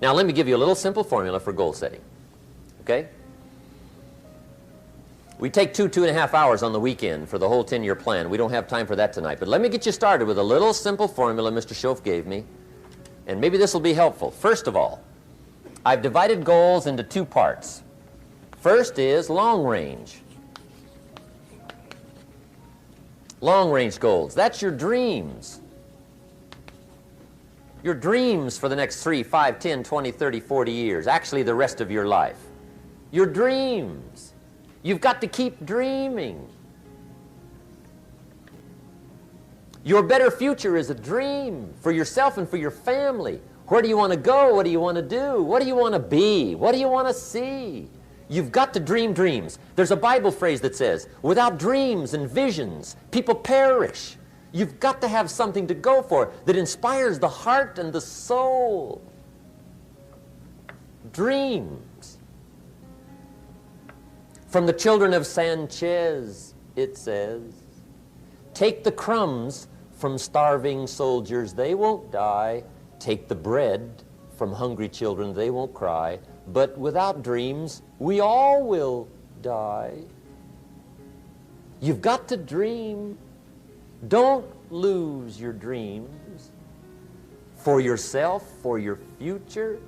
Now let me give you a little simple formula for goal setting. Okay? We take 2.5 hours on the weekend for the whole 10-year plan. We don't have time for that tonight. But let me get you started with a little simple formula Mr. Schoaf gave me. And maybe this will be helpful. First of all, I've divided goals into two parts. First is long range. Long range goals. That's your dreams. Your dreams for the next 3, 5, 10, 20, 30, 40 years. Actually, the rest of your life. Your dreams. You've got to keep dreaming. Your better future is a dream for yourself and for your family. Where do you want to go? What do you want to do? What do you want to be? What do you want to see? You've got to dream dreams. There's a Bible phrase that says, without dreams and visions, people perish. You've got to have something to go for that inspires the heart and the soul. Dreams. From the children of Sanchez, it says, take the crumbs from starving soldiers, they won't die. Take the bread from hungry children, they won't cry. But without dreams, we all will die. You've got to dream. Don't lose your dreams for yourself, for your future,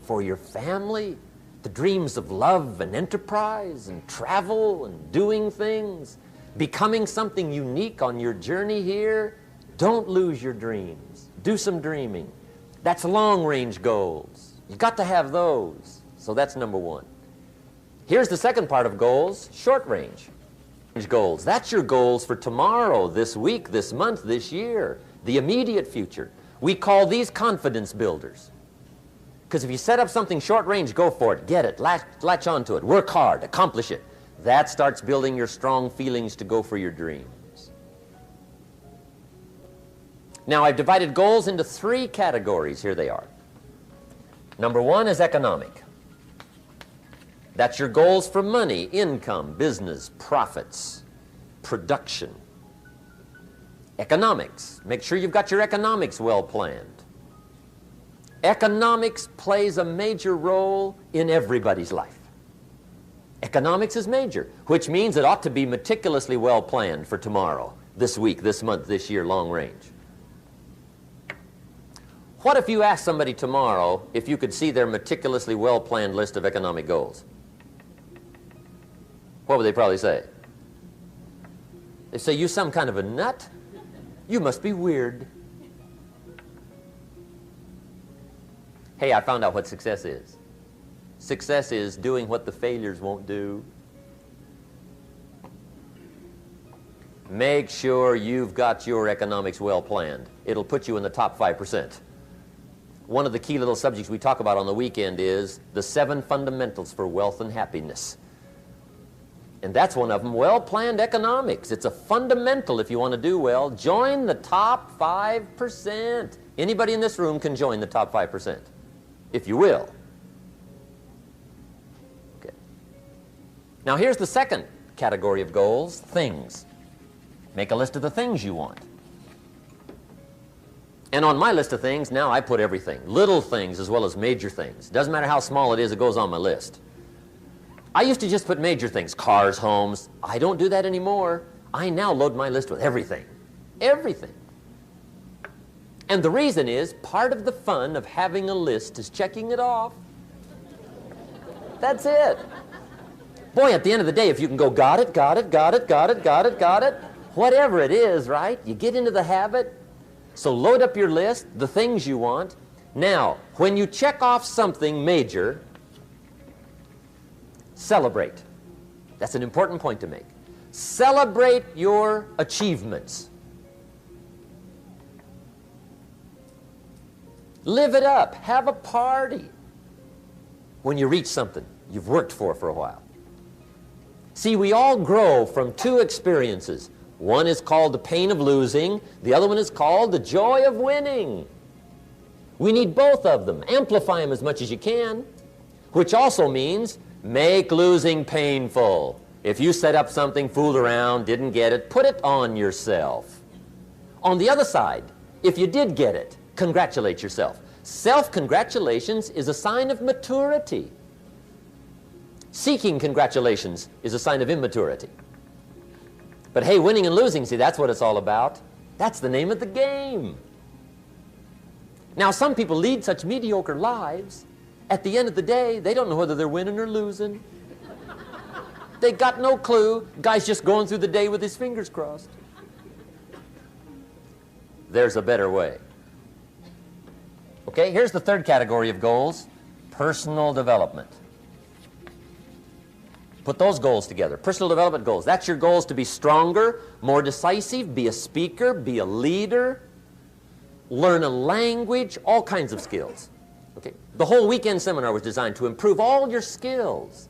for your family. The dreams of love and enterprise and travel and doing things, becoming something unique on your journey here. Don't lose your dreams. Do some dreaming. That's long-range goals. You've got to have those. So that's number one. Here's the second part of goals, short-range goals. That's your goals for tomorrow, this week, this month, this year, the immediate future. We call these confidence builders. Because if you set up something short-range, go for it, get it, latch onto it, work hard, accomplish it. That starts building your strong feelings to go for your dreams. Now, I've divided goals into three categories. Here they are. Number one is economic. That's your goals for money, income, business, profits, production. Economics. Make sure you've got your economics well planned. Economics plays a major role in everybody's life. Economics is major, which means it ought to be meticulously well planned for tomorrow, this week, this month, this year, long range. What if you asked somebody tomorrow if you could see their meticulously well-planned list of economic goals? What would they probably say? They'd say, you some kind of a nut? You must be weird. Hey, I found out what success is. Success is doing what the failures won't do. Make sure you've got your economics well planned. It'll put you in the top 5%. One of the key little subjects we talk about on the weekend is the 7 fundamentals for wealth and happiness. And that's one of them, well-planned economics. It's a fundamental if you want to do well. Join the top 5%. Anybody in this room can join the top 5%, if you will. Okay. Now here's the second category of goals, things. Make a list of the things you want. And on my list of things, now I put everything. Little things as well as major things. Doesn't matter how small it is, it goes on my list. I used to just put major things, cars, homes. I don't do that anymore. I now load my list with everything. Everything. And the reason is, part of the fun of having a list is checking it off. That's it. Boy, at the end of the day, if you can go, got it, got it, got it, got it, got it, got it, whatever it is, right? You get into the habit. So load up your list, the things you want. Now, when you check off something major, celebrate. That's an important point to make. Celebrate your achievements. Live it up. Have a party when you reach something you've worked for a while. See, we all grow from two experiences. One is called the pain of losing. The other one is called the joy of winning. We need both of them. Amplify them as much as you can, which also means make losing painful. If you set up something, fooled around, didn't get it, put it on yourself. On the other side, if you did get it, congratulate yourself. Self-congratulations is a sign of maturity. Seeking congratulations is a sign of immaturity. But hey, winning and losing, see, that's what it's all about. That's the name of the game. Now, some people lead such mediocre lives, at the end of the day, they don't know whether they're winning or losing. They got no clue. Guy's just going through the day with his fingers crossed. There's a better way. Okay, here's the third category of goals: personal development. Put those goals together. Personal development goals. That's your goals to be stronger, more decisive, be a speaker, be a leader, learn a language, all kinds of skills. Okay? The whole weekend seminar was designed to improve all your skills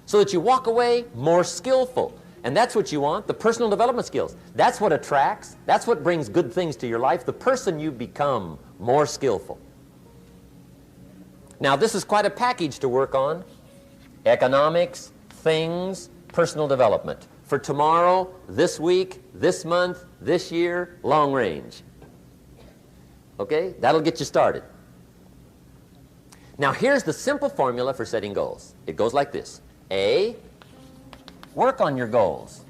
so that you walk away more skillful. And that's what you want, the personal development skills. That's what attracts, that's what brings good things to your life, the person you become more skillful. Now, this is quite a package to work on. Economics, things, personal development. For tomorrow, this week, this month, this year, long range. Okay? That'll get you started. Now, here's the simple formula for setting goals. It goes like this. A, work on your goals.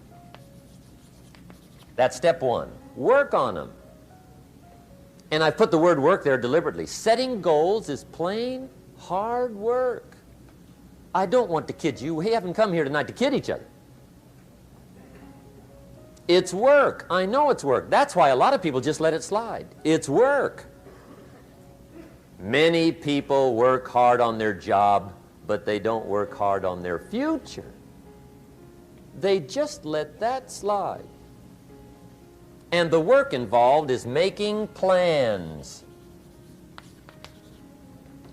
That's step one. Work on them. And I've put the word work there deliberately. Setting goals is plain hard work. I don't want to kid you. We haven't come here tonight to kid each other. It's work. I know it's work. That's why a lot of people just let it slide. It's work. Many people work hard on their job, but they don't work hard on their future. They just let that slide. And the work involved is making plans.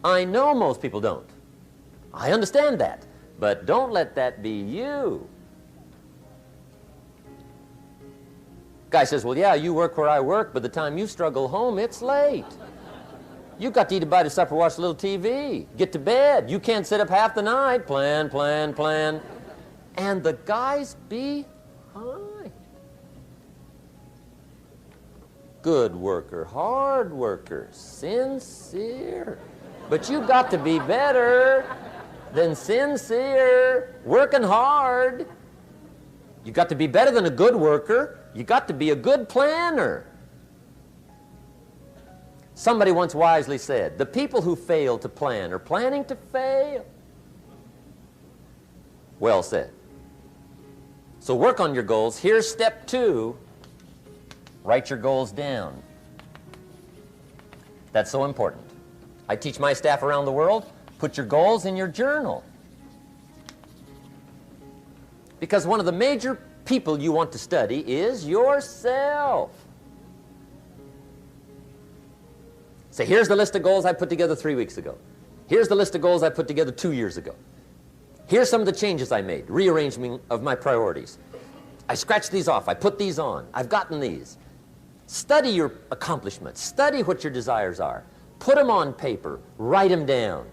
I know most people don't. I understand that. But don't let that be you. Guy says, well, yeah, you work where I work, but the time you struggle home, it's late. You got to eat a bite of supper, watch a little TV, get to bed. You can't sit up half the night. Plan, plan, plan. And the guy's behind. Good worker, hard worker, sincere. But you got to be better than sincere, working hard. You got to be better than a good worker. You got to be a good planner. Somebody once wisely said, the people who fail to plan are planning to fail. Well said. So work on your goals. Here's step two. Write your goals down. That's so important. I teach my staff around the world, put your goals in your journal. Because one of the major people you want to study is yourself. Say, here's the list of goals I put together 3 weeks ago. Here's the list of goals I put together 2 years ago. Here's some of the changes I made, rearrangement of my priorities. I scratched these off, I put these on, I've gotten these. Study your accomplishments, study what your desires are. Put them on paper, write them down.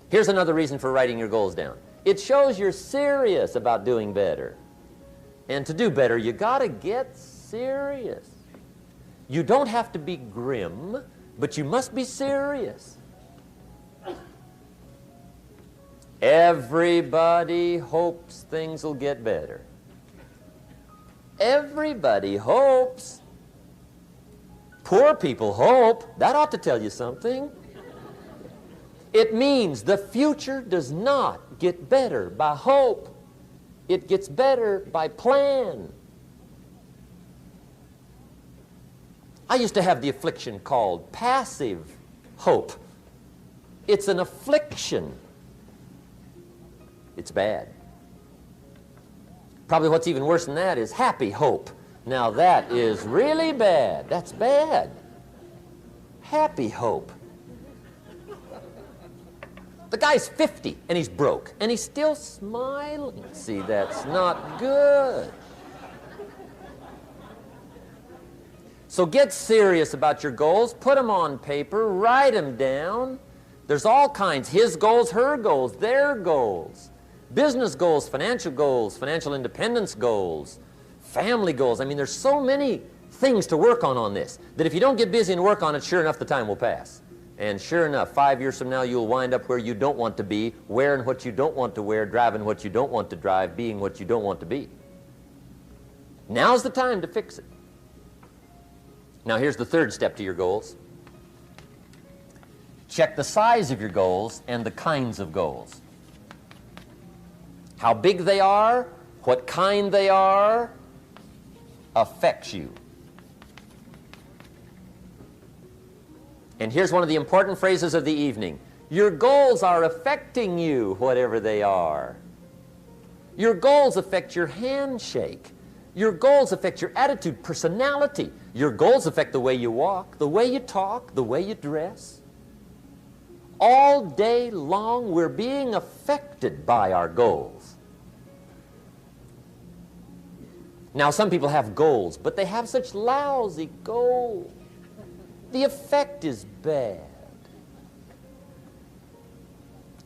Here's another reason for writing your goals down. It shows you're serious about doing better. And to do better, you gotta get serious. You don't have to be grim, but you must be serious. Everybody hopes things will get better. Everybody hopes. Poor people hope. That ought to tell you something. It means the future does not get better by hope. It gets better by plan. I used to have the affliction called passive hope. It's an affliction. It's bad. Probably what's even worse than that is happy hope. Now that is really bad. That's bad. Happy hope. The guy's 50 and he's broke and he's still smiling. See, that's not good. So get serious about your goals. Put them on paper. Write them down. There's all kinds. His goals, her goals, their goals. Business goals, financial independence goals, family goals. I mean, there's so many things to work on this that if you don't get busy and work on it, sure enough, the time will pass. And sure enough, 5 years from now, you'll wind up where you don't want to be, wearing what you don't want to wear, driving what you don't want to drive, being what you don't want to be. Now's the time to fix it. Now here's the third step to your goals. Check the size of your goals and the kinds of goals. How big they are, what kind they are, affects you. And here's one of the important phrases of the evening. Your goals are affecting you, whatever they are. Your goals affect your handshake. Your goals affect your attitude, personality. Your goals affect the way you walk, the way you talk, the way you dress. All day long, we're being affected by our goals. Now, some people have goals, but they have such lousy goals. The effect is bad.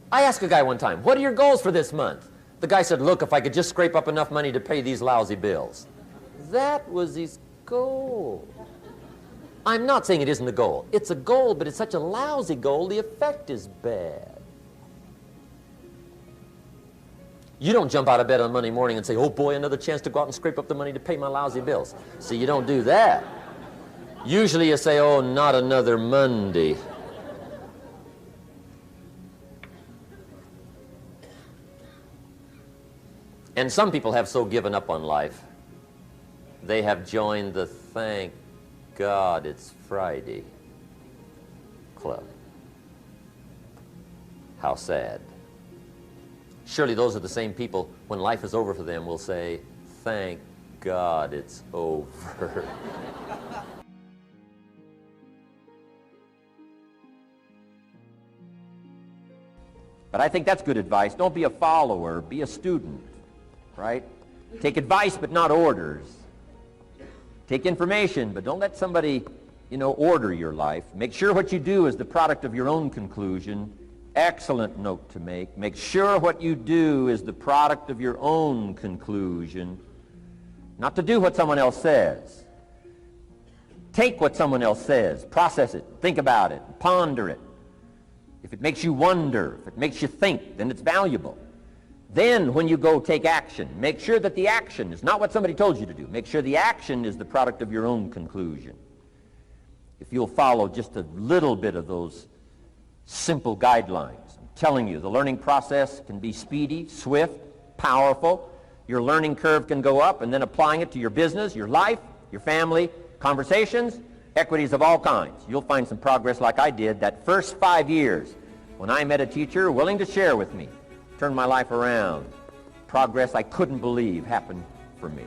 I asked a guy one time, what are your goals for this month? The guy said, look, if I could just scrape up enough money to pay these lousy bills. That was his goal. I'm not saying it isn't a goal. It's a goal, but it's such a lousy goal, the effect is bad. You don't jump out of bed on Monday morning and say, oh boy, another chance to go out and scrape up the money to pay my lousy bills. See, you don't do that. Usually you say, oh, not another Monday. And some people have so given up on life, they have joined the thank God it's Friday club. How sad. Surely those are the same people, when life is over for them, will say, thank God it's over. But I think that's good advice. Don't be a follower, be a student, right? Take advice, but not orders. Take information, but don't let somebody, order your life. Make sure what you do is the product of your own conclusion. Excellent note to make. Make sure what you do is the product of your own conclusion. Not to do what someone else says. Take what someone else says, process it, think about it, ponder it. If it makes you wonder, if it makes you think, then it's valuable. Then when you go take action, make sure that the action is not what somebody told you to do. Make sure the action is the product of your own conclusion. If you'll follow just a little bit of those simple guidelines, I'm telling you, the learning process can be speedy, swift, powerful. Your learning curve can go up, and then applying it to your business, your life, your family, conversations, equities of all kinds. You'll find some progress like I did that first 5 years when I met a teacher willing to share with me, turned my life around. Progress I couldn't believe happened for me.